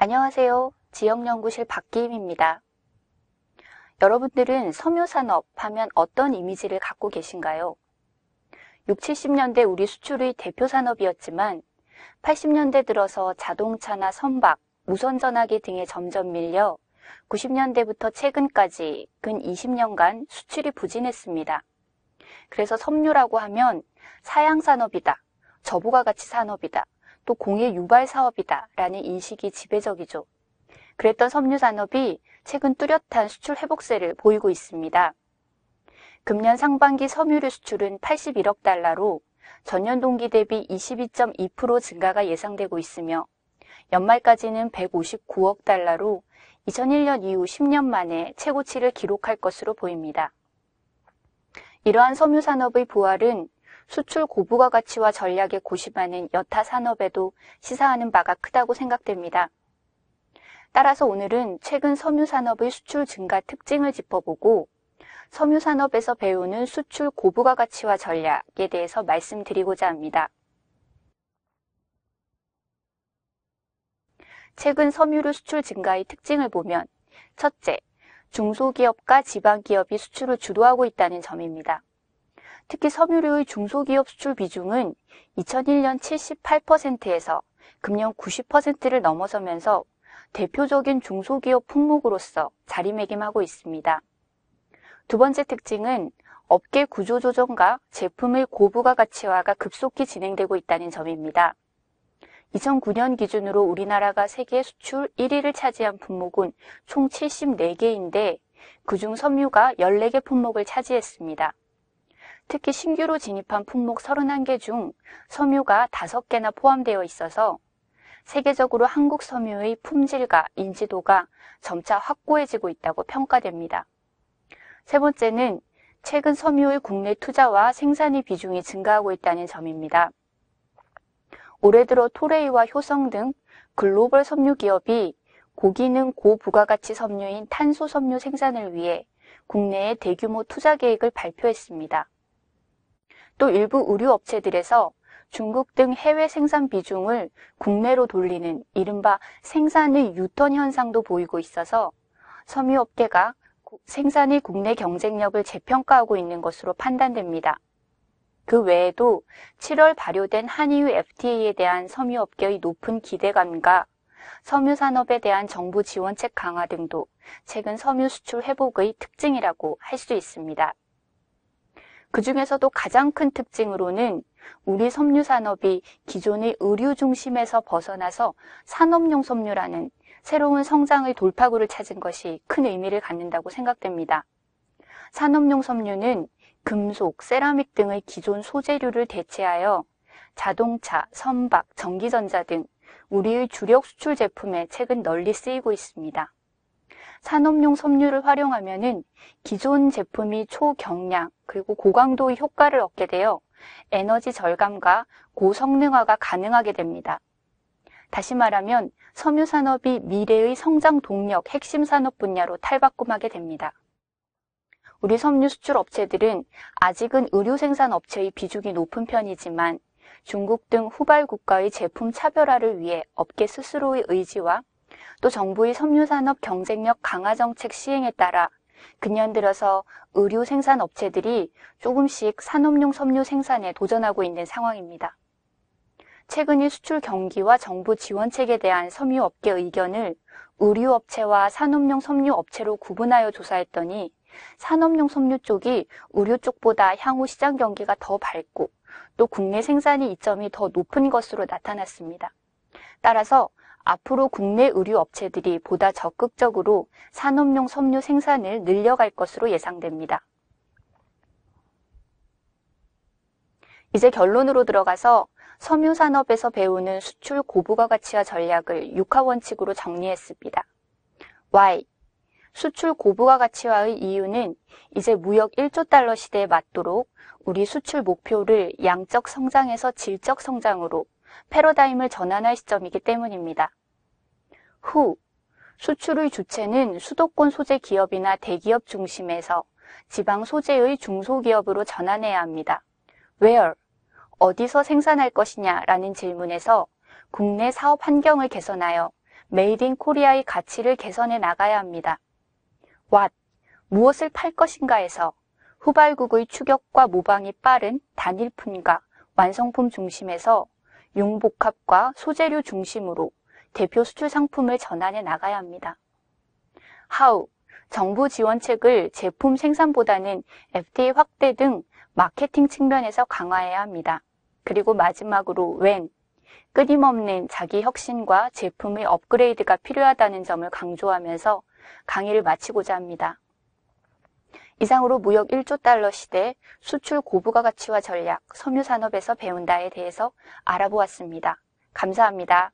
안녕하세요. 지역연구실 박기임입니다. 여러분들은 섬유산업 하면 어떤 이미지를 갖고 계신가요? 6, 70년대 우리 수출의 대표 산업이었지만 80년대 들어서 자동차나 선박, 무선전화기 등에 점점 밀려 90년대부터 최근까지 근 20년간 수출이 부진했습니다. 그래서 섬유라고 하면 사양산업이다, 저부가가치 산업이다, 또 공해 유발 사업이다 라는 인식이 지배적이죠. 그랬던 섬유산업이 최근 뚜렷한 수출 회복세를 보이고 있습니다. 금년 상반기 섬유류 수출은 81억 달러로 전년 동기 대비 22.2% 증가가 예상되고 있으며 연말까지는 159억 달러로 2001년 이후 10년 만에 최고치를 기록할 것으로 보입니다. 이러한 섬유산업의 부활은 수출 고부가 가치와 전략에 고심하는 여타 산업에도 시사하는 바가 크다고 생각됩니다. 따라서 오늘은 최근 섬유산업의 수출 증가 특징을 짚어보고 섬유산업에서 배우는 수출 고부가 가치와 전략에 대해서 말씀드리고자 합니다. 최근 섬유류 수출 증가의 특징을 보면 첫째, 중소기업과 지방기업이 수출을 주도하고 있다는 점입니다. 특히 섬유류의 중소기업 수출 비중은 2001년 78%에서 금년 90%를 넘어서면서 대표적인 중소기업 품목으로서 자리매김하고 있습니다. 두 번째 특징은 업계 구조조정과 제품의 고부가 가치화가 급속히 진행되고 있다는 점입니다. 2009년 기준으로 우리나라가 세계 수출 1위를 차지한 품목은 총 74개인데 그중 섬유가 14개 품목을 차지했습니다. 특히 신규로 진입한 품목 31개 중 섬유가 5개나 포함되어 있어서 세계적으로 한국 섬유의 품질과 인지도가 점차 확고해지고 있다고 평가됩니다. 세 번째는 최근 섬유의 국내 투자와 생산의 비중이 증가하고 있다는 점입니다. 올해 들어 토레이와 효성 등 글로벌 섬유 기업이 고기능 고부가가치 섬유인 탄소 섬유 생산을 위해 국내에 대규모 투자 계획을 발표했습니다. 또 일부 의류 업체들에서 중국 등 해외 생산 비중을 국내로 돌리는 이른바 생산의 유턴 현상도 보이고 있어서 섬유업계가 생산의 국내 경쟁력을 재평가하고 있는 것으로 판단됩니다. 그 외에도 7월 발효된 한EU FTA에 대한 섬유업계의 높은 기대감과 섬유산업에 대한 정부 지원책 강화 등도 최근 섬유 수출 회복의 특징이라고 할 수 있습니다. 그 중에서도 가장 큰 특징으로는 우리 섬유산업이 기존의 의류 중심에서 벗어나서 산업용 섬유라는 새로운 성장의 돌파구를 찾은 것이 큰 의미를 갖는다고 생각됩니다. 산업용 섬유는 금속, 세라믹 등의 기존 소재류를 대체하여 자동차, 선박, 전기전자 등 우리의 주력 수출 제품에 최근 널리 쓰이고 있습니다. 산업용 섬유를 활용하면은 기존 제품이 초경량 그리고 고강도의 효과를 얻게 되어 에너지 절감과 고성능화가 가능하게 됩니다. 다시 말하면 섬유산업이 미래의 성장 동력 핵심 산업 분야로 탈바꿈하게 됩니다. 우리 섬유 수출 업체들은 아직은 의류 생산 업체의 비중이 높은 편이지만 중국 등 후발 국가의 제품 차별화를 위해 업계 스스로의 의지와 또 정부의 섬유산업 경쟁력 강화 정책 시행에 따라 근년 들어서 의류 생산 업체들이 조금씩 산업용 섬유 생산에 도전하고 있는 상황입니다. 최근의 수출 경기와 정부 지원책에 대한 섬유업계 의견을 의류업체와 산업용 섬유업체로 구분하여 조사했더니 산업용 섬유 쪽이 의류 쪽보다 향후 시장 경기가 더 밝고 또 국내 생산의 이점이 더 높은 것으로 나타났습니다. 따라서 앞으로 국내 의류 업체들이 보다 적극적으로 산업용 섬유 생산을 늘려갈 것으로 예상됩니다. 이제 결론으로 들어가서 섬유산업에서 배우는 수출 고부가 가치와 전략을 6화 원칙으로 정리했습니다. Y. 수출 고부가 가치화의 이유는 이제 무역 1조 달러 시대에 맞도록 우리 수출 목표를 양적 성장에서 질적 성장으로 패러다임을 전환할 시점이기 때문입니다. 후, 수출의 주체는 수도권 소재 기업이나 대기업 중심에서 지방 소재의 중소기업으로 전환해야 합니다. Where? 어디서 생산할 것이냐라는 질문에서 국내 사업 환경을 개선하여 메이드 인 코리아의 가치를 개선해 나가야 합니다. What, 무엇을 팔 것인가에서 후발국의 추격과 모방이 빠른 단일품과 완성품 중심에서 융복합과 소재류 중심으로 대표 수출 상품을 전환해 나가야 합니다. How, 정부 지원책을 제품 생산보다는 FDA 확대 등 마케팅 측면에서 강화해야 합니다. 그리고 마지막으로 when, 끊임없는 자기 혁신과 제품의 업그레이드가 필요하다는 점을 강조하면서 강의를 마치고자 합니다. 이상으로 무역 1조 달러 시대 수출 고부가 가치화 전략, 섬유산업에서 배운다에 대해서 알아보았습니다. 감사합니다.